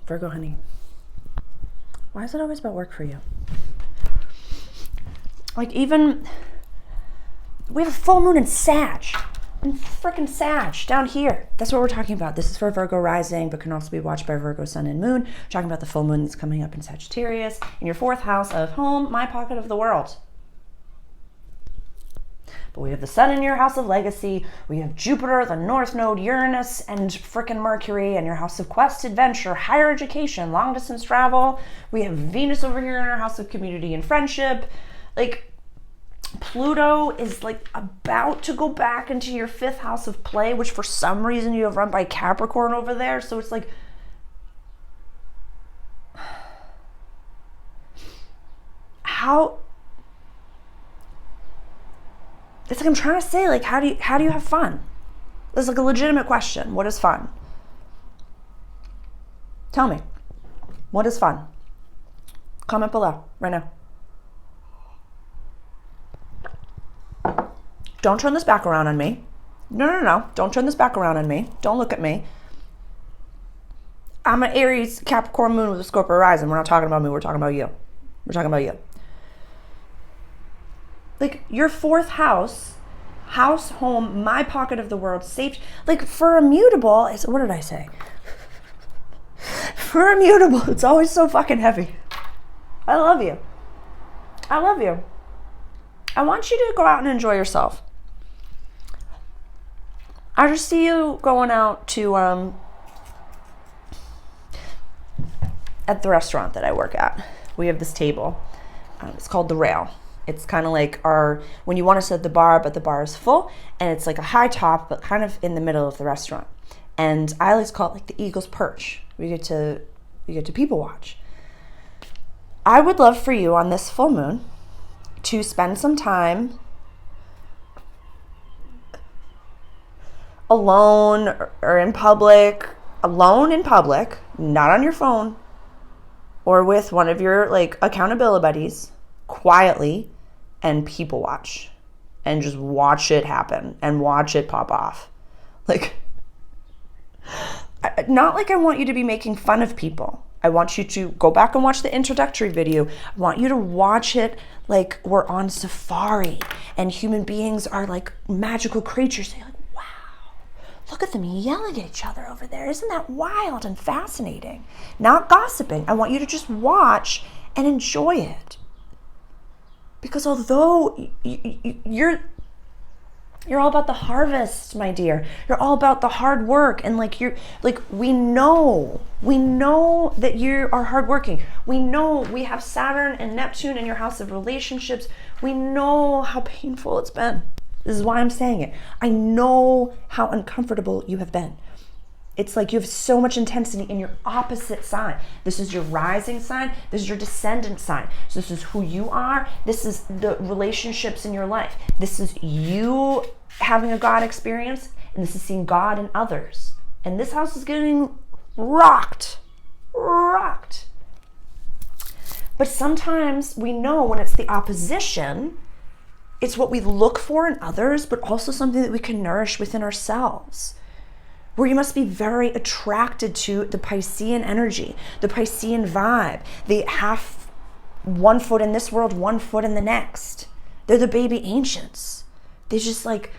Virgo, honey, why is it always about work for you? Like, even, we have a full moon in Sag. In freaking Sag, down here. That's what we're talking about. This is for Virgo rising, but can also be watched by Virgo sun and moon. We're talking about the full moon that's coming up in Sagittarius, in your 4th house of home, my pocket of the world. But we have the sun in your house of legacy. We have Jupiter, the North Node, Uranus, and frickin' Mercury in your house of quest, adventure, higher education, long distance travel. We have Venus over here in our house of community and friendship. Like, Pluto is like about to go back into your 5th house of play, which for some reason you have run by Capricorn over there. So it's like, how, it's like I'm trying to say, like, how do you have fun? It's like a legitimate question. What is fun? Tell me. What is fun? Comment below right now. Don't turn this back around on me. No. Don't turn this back around on me. Don't look at me. I'm an Aries Capricorn moon with a Scorpio rising. We're not talking about me. We're talking about you. We're talking about you. Like, your 4th house, home, my pocket of the world, safe. Like, for immutable, what did I say? For immutable, it's always so fucking heavy. I love you. I love you. I want you to go out and enjoy yourself. I just see you going out to, at the restaurant that I work at. We have this table. It's called The Rail. It's kind of like when you want to sit at the bar, but the bar is full, and it's like a high top, but kind of in the middle of the restaurant. And I like to call it like the Eagle's Perch. We get to people watch. I would love for you on this full moon to spend some time alone or in public, not on your phone, or with one of your like accountability buddies, quietly, and people watch and just watch it happen and watch it pop off. Like, not like I want you to be making fun of people. I want you to go back and watch the introductory video. I want you to watch it like we're on safari and human beings are like magical creatures. You're like, wow, look at them yelling at each other over there. Isn't that wild and fascinating? Not gossiping. I want you to just watch and enjoy it. Because although you're all about the harvest, my dear, you're all about the hard work, and we know that you are hardworking. We know we have Saturn and Neptune in your house of relationships. We know how painful it's been. This is why I'm saying it. I know how uncomfortable you have been. It's like you have so much intensity in your opposite sign. This is your rising sign. This is your descendant sign. So this is who you are. This is the relationships in your life. This is you having a God experience, and this is seeing God in others. And this house is getting rocked. But sometimes we know when it's the opposition, it's what we look for in others, but also something that we can nourish within ourselves. Where you must be very attracted to the Piscean energy, the Piscean vibe. They have 1 foot in this world, 1 foot in the next. They're the baby ancients. They just like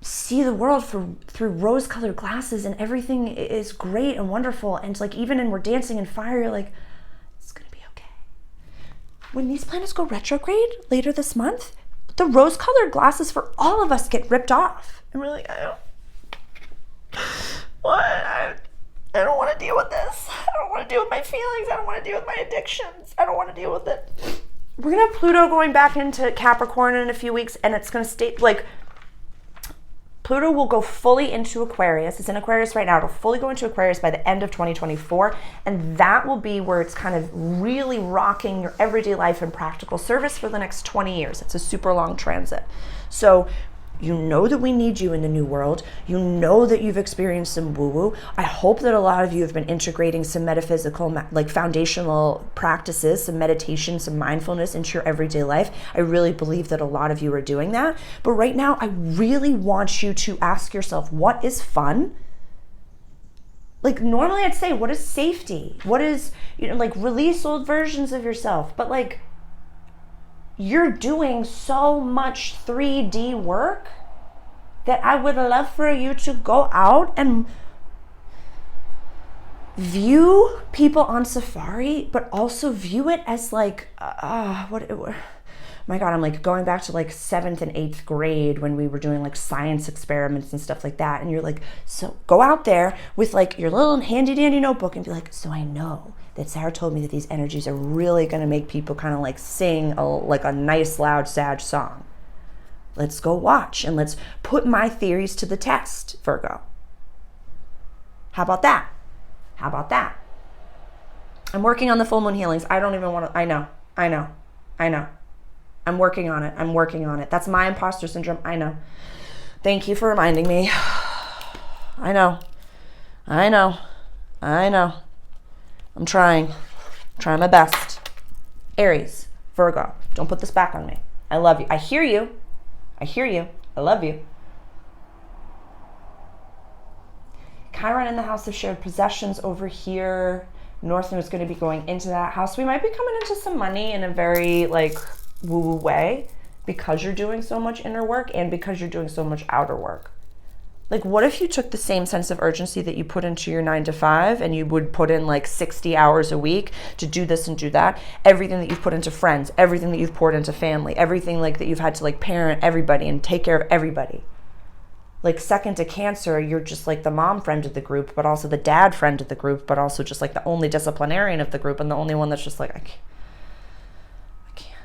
see the world through rose-colored glasses, and everything is great and wonderful. And like even when we're dancing in fire, you're like, it's gonna be okay. When these planets go retrograde later this month, the rose-colored glasses for all of us get ripped off. And we're like, I don't want to deal with this. I don't want to deal with my feelings. I don't want to deal with my addictions. I don't want to deal with it. We're going to have Pluto going back into Capricorn in a few weeks, and it's going to stay, like, Pluto will go fully into Aquarius. It's in Aquarius right now. It'll fully go into Aquarius by the end of 2024, and that will be where it's kind of really rocking your everyday life and practical service for the next 20 years. It's a super long transit. So you know that we need you in the new world. You know that you've experienced some woo-woo. I hope that a lot of you have been integrating some metaphysical, like foundational practices, some meditation, some mindfulness into your everyday life. I really believe that a lot of you are doing that. But right now, I really want you to ask yourself, what is fun? Like normally I'd say, what is safety? What is, like release old versions of yourself. But like you're doing so much 3D work that I would love for you to go out and view people on safari, but also view it as like, my God, I'm like going back to like 7th and 8th grade when we were doing like science experiments and stuff like that. And you're like, so go out there with like your little handy dandy notebook and be like, so I know that Sarah told me that these energies are really going to make people kind of like sing like a nice loud Sag song. Let's go watch and let's put my theories to the test, Virgo. How about that? How about that? I'm working on the full moon healings. I don't even want to, I know. I'm working on it. That's my imposter syndrome. I know. Thank you for reminding me. I know. I'm trying my best. Aries, Virgo, don't put this back on me. I love you. I hear you. I love you. Chiron in the house of shared possessions over here. North Node is going to be going into that house. We might be coming into some money in a very like woo-woo way because you're doing so much inner work and because you're doing so much outer work. Like what if you took the same sense of urgency that you put into your 9 to 5 and you would put in like 60 hours a week to do this and do that, everything that you've put into friends, everything that you've poured into family, everything like that you've had to like parent everybody and take care of everybody. Like second to Cancer, you're just like the mom friend of the group, but also the dad friend of the group, but also just like the only disciplinarian of the group and the only one that's just like, I can't.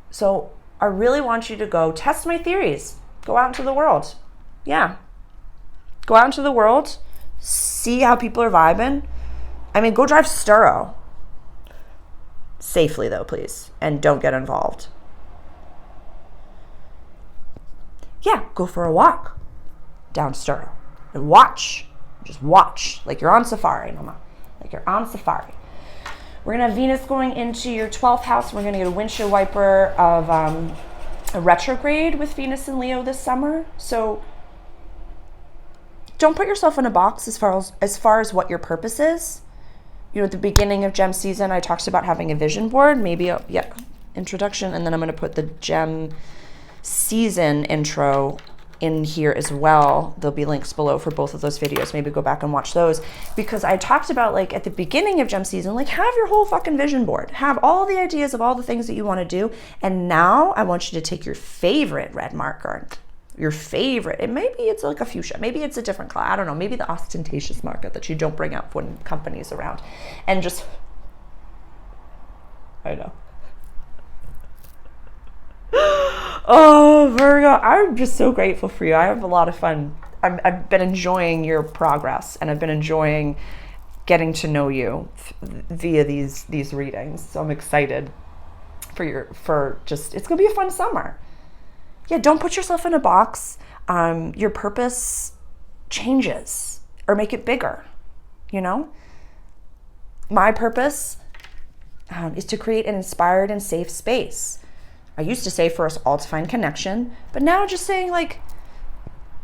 So I really want you to go test my theories. Go out into the world. Yeah. Go out into the world. See how people are vibing. I mean, go drive Sturo. Safely though, please. And don't get involved. Yeah, go for a walk down Sturo and watch. Just watch. Like you're on safari, mama. Like you're on safari. We're gonna have Venus going into your 12th house. We're gonna get a windshield wiper of a retrograde with Venus and Leo this summer. So don't put yourself in a box as far as what your purpose is. At the beginning of gem season, I talked about having a vision board, maybe introduction, and then I'm going to put the gem season intro in here as well. There'll be links below for both of those videos. Maybe go back and watch those, because I talked about like at the beginning of gem season, like have your whole fucking vision board, have all the ideas of all the things that you want to do. And now I want you to take your favorite red marker, your favorite, and maybe it's like a fuchsia, maybe it's a different color, I don't know, maybe the ostentatious marker that you don't bring up when company's around, and just, I know. Oh, Virgo, I'm just so grateful for you. I have a lot of fun. I've been enjoying your progress, and I've been enjoying getting to know you via these readings. So I'm excited for just, it's gonna be a fun summer. Yeah, don't put yourself in a box. Your purpose changes, or make it bigger, My purpose is to create an inspired and safe space. I used to say for us all to find connection, but now just saying like,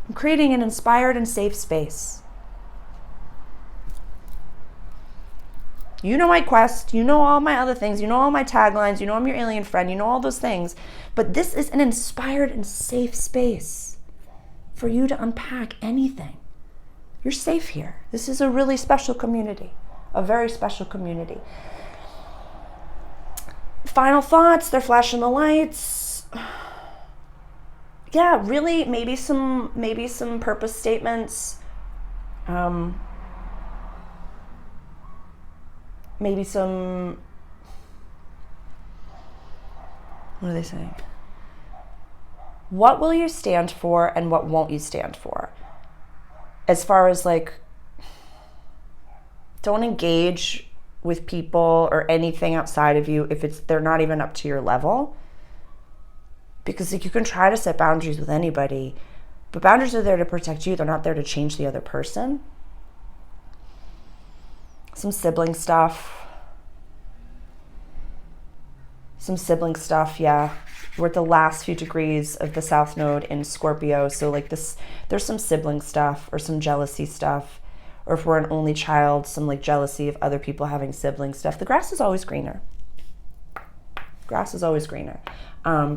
I'm creating an inspired and safe space. You know my quest, you know all my other things, you know all my taglines, you know I'm your alien friend, you know all those things, but this is an inspired and safe space for you to unpack anything. You're safe here. This is a really special community, a very special community. Final thoughts, they're flashing the lights. Yeah, really, maybe some purpose statements. Maybe some, what are they saying? What will you stand for and what won't you stand for? As far as like, don't engage with people or anything outside of you if they're not even up to your level. Because like, you can try to set boundaries with anybody, but boundaries are there to protect you. They're not there to change the other person. Some sibling stuff, yeah. We're at the last few degrees of the South Node in Scorpio, so like this, there's some sibling stuff or some jealousy stuff or if we're an only child, some like jealousy of other people having siblings stuff. The grass is always greener. Grass is always greener.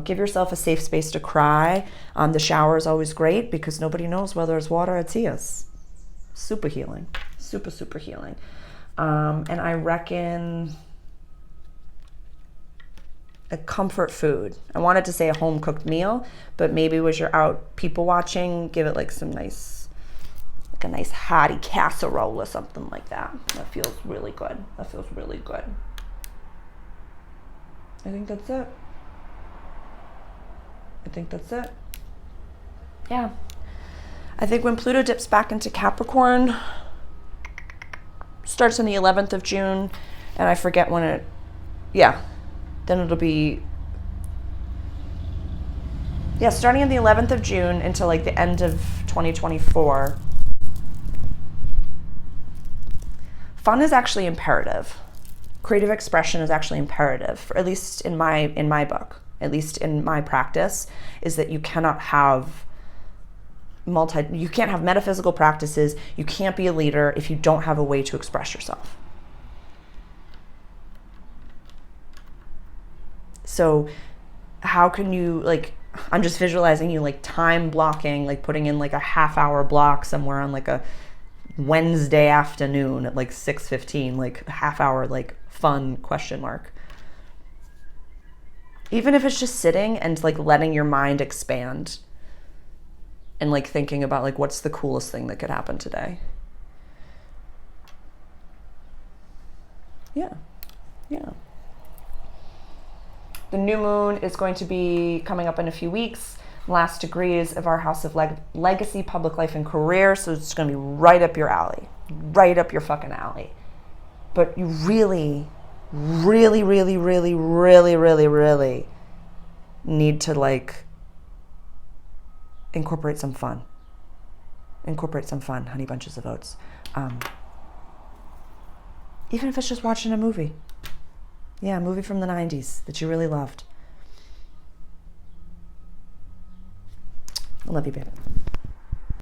Give yourself a safe space to cry. The shower is always great because nobody knows whether it's water or tears. Super healing. Super, super healing. And I reckon a comfort food. I wanted to say a home cooked meal, but maybe as you're out people watching, give it like some nice, like a nice hearty casserole or something like that. That feels really good. That feels really good. I think that's it. I think that's it. Yeah. I think when Pluto dips back into Capricorn, starts on the 11th of June, and I forget when it, yeah, then it'll be, yeah, starting on the 11th of June until like the end of 2024. Fun is actually imperative. Creative expression is actually imperative, at least in my book, at least in my practice, is that you cannot have you can't have metaphysical practices, you can't be a leader if you don't have a way to express yourself. So how can you, like, I'm just visualizing you like time blocking, like putting in like a half-hour block somewhere on like a Wednesday afternoon at like 6:15, like half-hour like fun question mark. Even if it's just sitting and like letting your mind expand and like thinking about like what's the coolest thing that could happen today. Yeah. The new moon is going to be coming up in a few weeks. Last degrees of our house of legacy, public life, and career. So it's going to be right up your alley, right up your fucking alley. But you really, really, really, really, really, really, really need to like incorporate some fun. Incorporate some fun, honey bunches of oats. Even if it's just watching a movie. Yeah, a movie from the 90s that you really loved. I love you, babe.